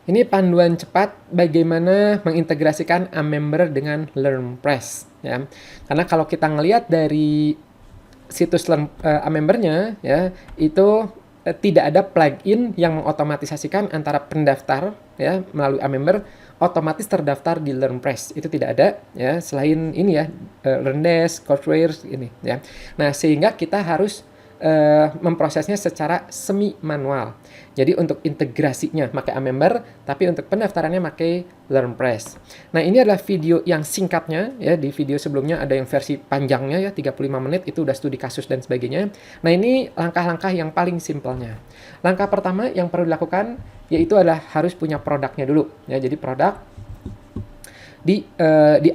Ini panduan cepat bagaimana mengintegrasikan Amember dengan LearnPress ya. Karena kalau kita ngelihat dari situs Amember-nya ya, itu tidak ada plugin yang mengotomatisasikan antara pendaftar ya melalui Amember otomatis terdaftar di LearnPress. Itu tidak ada ya, selain ini ya, LearnDesk, Coursera ini ya. Nah, sehingga kita harus memprosesnya secara semi manual. Jadi untuk integrasinya pakai Amember, tapi untuk pendaftarannya pakai LearnPress. Nah, ini adalah video yang singkatnya ya. Di video sebelumnya ada yang versi panjangnya ya, 35 menit, itu udah studi kasus dan sebagainya. Nah, ini langkah-langkah yang paling simpelnya. Langkah pertama yang perlu dilakukan yaitu adalah harus punya produknya dulu ya. Jadi produk di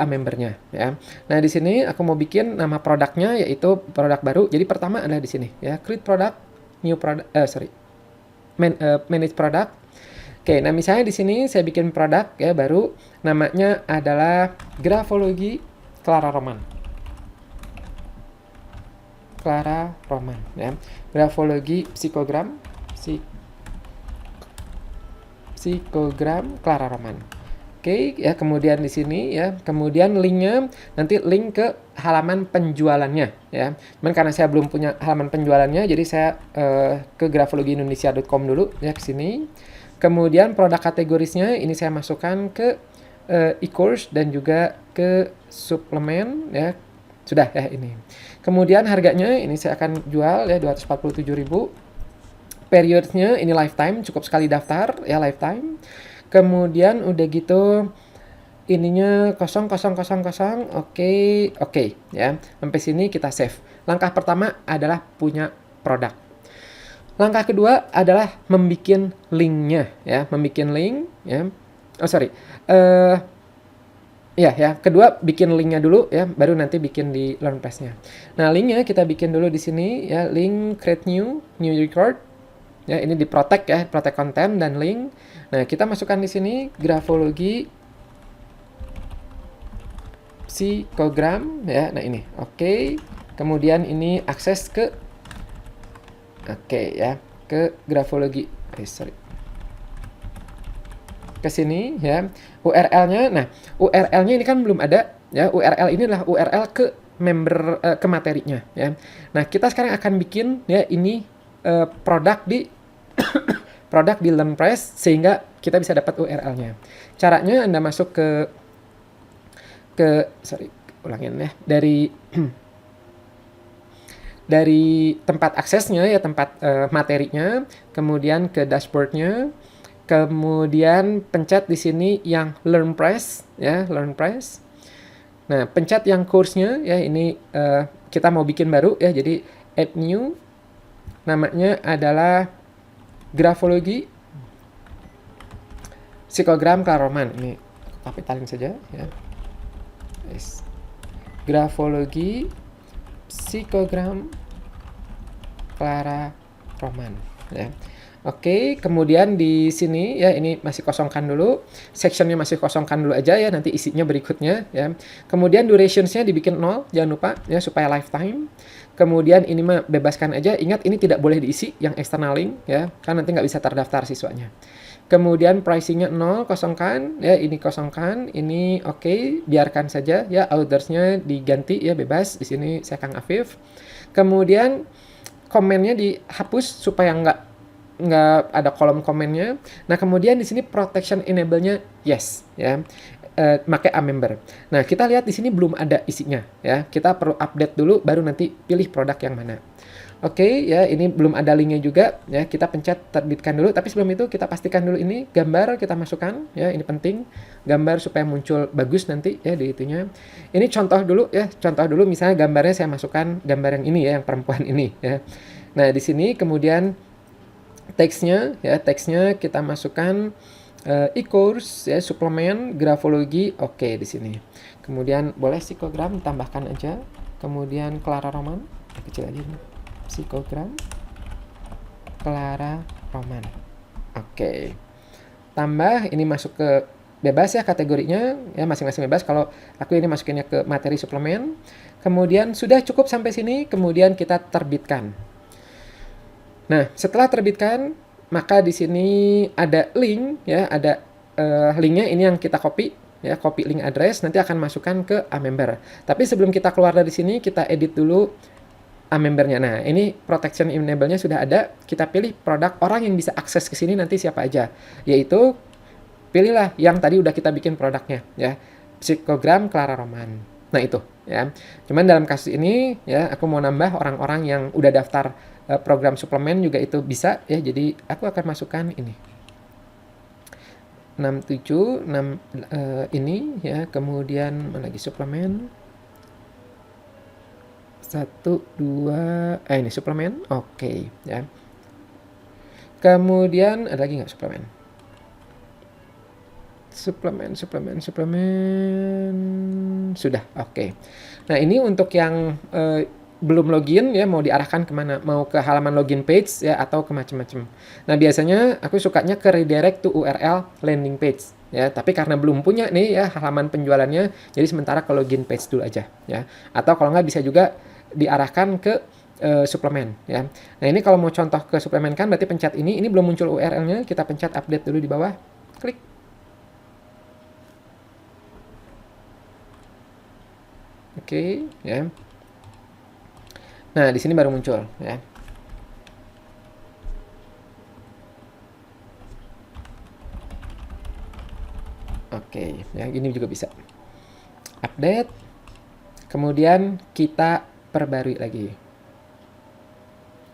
Amember-nya ya. Nah, di sini aku mau bikin nama produknya yaitu produk baru. Jadi pertama adalah di sini ya, create product, new product, manage product. Oke, nah misalnya di sini saya bikin produk ya baru, namanya adalah Grafologi Clara Roman. Clara Roman ya. Grafologi psikogram Clara Roman. Oke, ya kemudian di sini ya, kemudian linknya nanti link ke halaman penjualannya ya. Cuman karena saya belum punya halaman penjualannya, jadi saya ke grafologiindonesia.com dulu ya, ke sini. Kemudian produk kategorisnya ini saya masukkan ke e-course dan juga ke suplemen ya. Sudah ya ini. Kemudian harganya ini saya akan jual ya 247.000. Periodnya ini lifetime, cukup sekali daftar ya, lifetime. Kemudian udah gitu ininya 0000, oke ya. Sampai sini kita save. Langkah pertama adalah punya produk. Langkah kedua adalah membikin linknya ya, membikin link ya. Kedua bikin linknya dulu ya, baru nanti bikin di LearnPress-nya. Nah, linknya kita bikin dulu di sini ya, link create new record. Ya, ini di protect ya, protect konten dan link. Nah, kita masukkan di sini grafologi psikogram ya. Nah, ini. Oke. Kemudian ini akses ke ya, ke grafologi. Ke sini ya. URL-nya. Nah, URL-nya ini kan belum ada ya. URL ini adalah URL ke member ke materinya ya. Nah, kita sekarang akan bikin ya ini produk di LearnPress sehingga kita bisa dapat URL-nya. Caranya Anda masuk ulangin ya, dari tempat aksesnya ya, tempat materinya, kemudian ke dashboard-nya, kemudian pencet di sini yang LearnPress ya, LearnPress. Nah, pencet yang course-nya ya, ini kita mau bikin baru ya, jadi add new. Namanya adalah grafologi psikogram Clara Roman. Ini capitalin saja ya. Yes. Grafologi psikogram Clara Roman ya. Oke, kemudian di sini ya, ini masih kosongkan dulu, sectionnya masih kosongkan dulu aja ya, nanti isinya berikutnya ya. Kemudian durationsnya dibikin 0, jangan lupa ya, supaya lifetime. Kemudian ini mah bebaskan aja, ingat ini tidak boleh diisi yang external link ya, kan nanti nggak bisa terdaftar siswanya. Kemudian pricingnya 0, kosongkan ya, ini kosongkan, ini oke, biarkan saja ya, authors-nya diganti ya, bebas. Di sini saya Kang Afif. Kemudian komennya dihapus supaya nggak ada kolom komennya. Nah, kemudian di sini protection enable-nya yes ya, pakai Amember. Nah, kita lihat di sini belum ada isinya ya, kita perlu update dulu baru nanti pilih produk yang mana. Oke ya, ini belum ada linknya juga ya, kita pencet terbitkan dulu, tapi sebelum itu kita pastikan dulu ini gambar kita masukkan ya, ini penting gambar supaya muncul bagus nanti ya di itunya. Ini contoh dulu ya, contoh dulu misalnya gambarnya saya masukkan gambar yang ini ya, yang perempuan ini ya. Nah, di sini kemudian teksnya kita masukkan e-course ya, suplemen grafologi, oke di sini. Kemudian boleh psikogram tambahkan aja, kemudian Clara Roman kecil aja ini, psikogram Clara Roman, oke. Tambah ini masuk ke bebas ya kategorinya ya, masing-masing bebas. Kalau aku ini masukinnya ke materi suplemen. Kemudian sudah cukup sampai sini, kemudian kita terbitkan. Nah, setelah terbitkan maka di sini ada link ya, ada linknya ini yang kita copy ya, copy link address, nanti akan masukkan ke A-member. Tapi sebelum kita keluar dari sini, kita edit dulu A-membernya. Nah, ini protection enable-nya sudah ada. Kita pilih produk orang yang bisa akses ke sini nanti siapa aja. Yaitu pilihlah yang tadi udah kita bikin produknya ya. Psikogram Clara Roman. Nah, itu ya. Cuman dalam kasus ini ya aku mau nambah orang-orang yang udah daftar program suplemen juga itu bisa ya. Jadi aku akan masukkan ini. 67 ini ya, kemudian mana lagi suplemen 1 2 ini suplemen, oke ya. Kemudian ada lagi nggak suplemen sudah, oke. Nah ini untuk yang belum login ya, mau diarahkan kemana, mau ke halaman login page ya atau ke macam-macam. Nah biasanya aku sukanya ke redirect to URL landing page ya, tapi karena belum punya nih ya halaman penjualannya, jadi sementara ke login page dulu aja ya. Atau kalau nggak bisa juga diarahkan ke suplemen ya. Nah ini kalau mau contoh ke suplemen kan berarti pencet ini belum muncul URL-nya, kita pencet update dulu di bawah, klik. Oke ya. Nah, di sini baru muncul ya. Oke, ya ini juga bisa. Update. Kemudian kita perbarui lagi.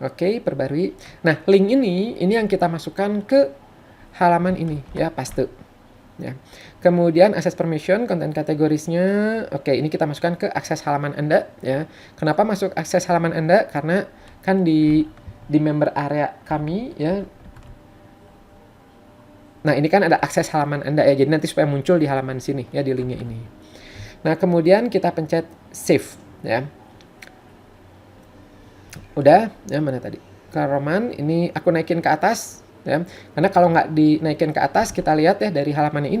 Oke, perbarui. Nah, link ini yang kita masukkan ke halaman ini ya, paste. Ya. Kemudian access permission, konten kategorisnya, oke ini kita masukkan ke akses halaman Anda ya. Kenapa masuk akses halaman Anda? Karena kan di member area kami ya. Nah ini kan ada akses halaman Anda ya, jadi nanti supaya muncul di halaman sini ya, di linknya ini. Nah kemudian kita pencet save ya. Udah ya, mana tadi? Clara Roman, ini aku naikin ke atas. Ya, karena kalau nggak dinaikin ke atas, kita lihat ya dari halamannya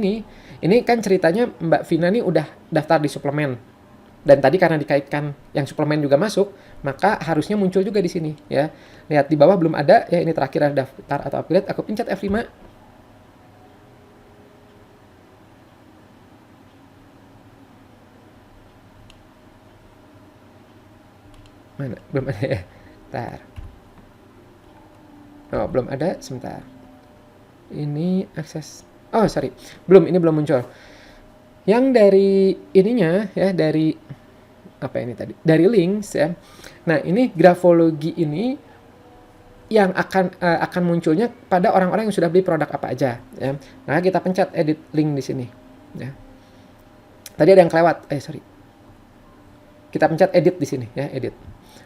ini kan ceritanya Mbak Vina nih udah daftar di suplemen. Dan tadi karena dikaitkan yang suplemen juga masuk, maka harusnya muncul juga di sini ya. Lihat di bawah belum ada ya, ini terakhir ada daftar atau upgrade, aku pencet F5. Mana? Belum ada ya. Bentar. Oh, belum ada, sebentar. Ini akses. Oh, sorry. Ini belum muncul. Yang dari ininya ya, dari apa ini tadi? Dari links ya. Nah, ini grafologi ini yang akan munculnya pada orang-orang yang sudah beli produk apa aja ya. Nah, kita pencet edit link di sini ya. Tadi ada yang kelewat. Sorry. Kita pencet edit di sini ya, edit.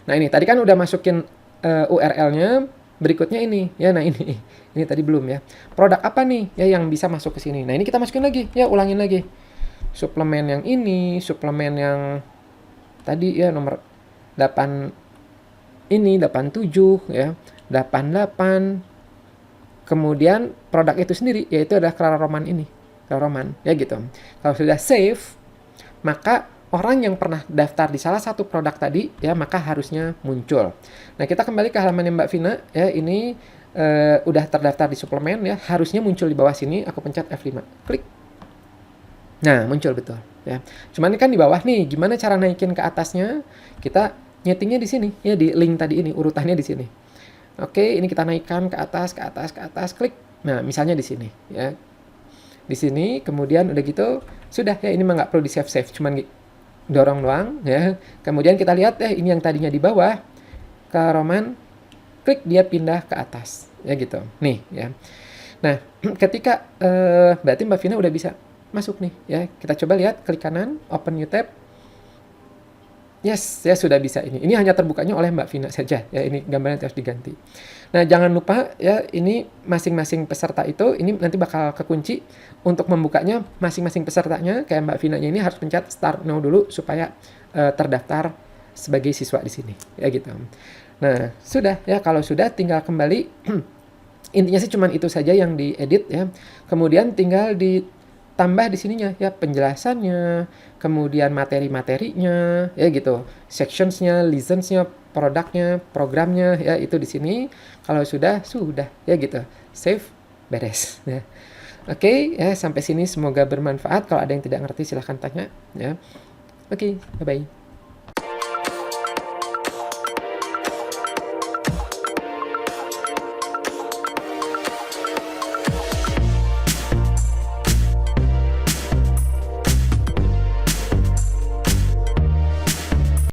Nah, ini tadi kan udah masukin URL-nya. Berikutnya ini ya, nah ini tadi belum ya. Produk apa nih ya yang bisa masuk ke sini? Nah ini kita masukin lagi ya, ulangin lagi. Suplemen yang ini, suplemen yang tadi ya nomor 8 ini 87 ya, 88. Kemudian produk itu sendiri yaitu adalah Clara Roman ini, Clara Roman ya gitu. Kalau sudah save, maka orang yang pernah daftar di salah satu produk tadi ya, maka harusnya muncul. Nah kita kembali ke halaman Mbak Vina ya, ini udah terdaftar di suplemen ya, harusnya muncul di bawah sini. Aku pencet F5, klik. Nah muncul betul ya. Cuman ini kan di bawah nih, gimana cara naikin ke atasnya? Kita nyetingnya di sini ya, di link tadi ini urutannya di sini. Oke, ini kita naikkan ke atas, klik. Nah misalnya di sini ya, di sini. Kemudian udah gitu sudah ya, ini mah nggak perlu di save, cuman dorong doang ya. Kemudian kita lihat ya, ini yang tadinya di bawah ke Roman, klik dia pindah ke atas ya gitu nih ya. Nah ketika berarti Mbak Vina udah bisa masuk nih ya. Kita coba lihat, klik kanan, open new tab. Yes ya, sudah bisa. Ini hanya terbukanya oleh Mbak Vina saja ya, ini gambarnya harus diganti. Nah jangan lupa ya, ini masing-masing peserta itu ini nanti bakal kekunci. Untuk membukanya masing-masing pesertanya kayak Mbak Vina ini harus pencet start now dulu supaya terdaftar sebagai siswa di sini ya gitu. Nah sudah ya, kalau sudah tinggal kembali. Intinya sih cuman itu saja yang diedit ya. Kemudian tinggal di tambah di sininya ya penjelasannya, kemudian materi-materinya ya gitu, sectionsnya, lessonsnya, produknya, programnya ya itu di sini. Kalau sudah ya gitu, save, beres ya. Oke, ya sampai sini semoga bermanfaat. Kalau ada yang tidak ngerti silahkan tanya ya. Oke, bye bye.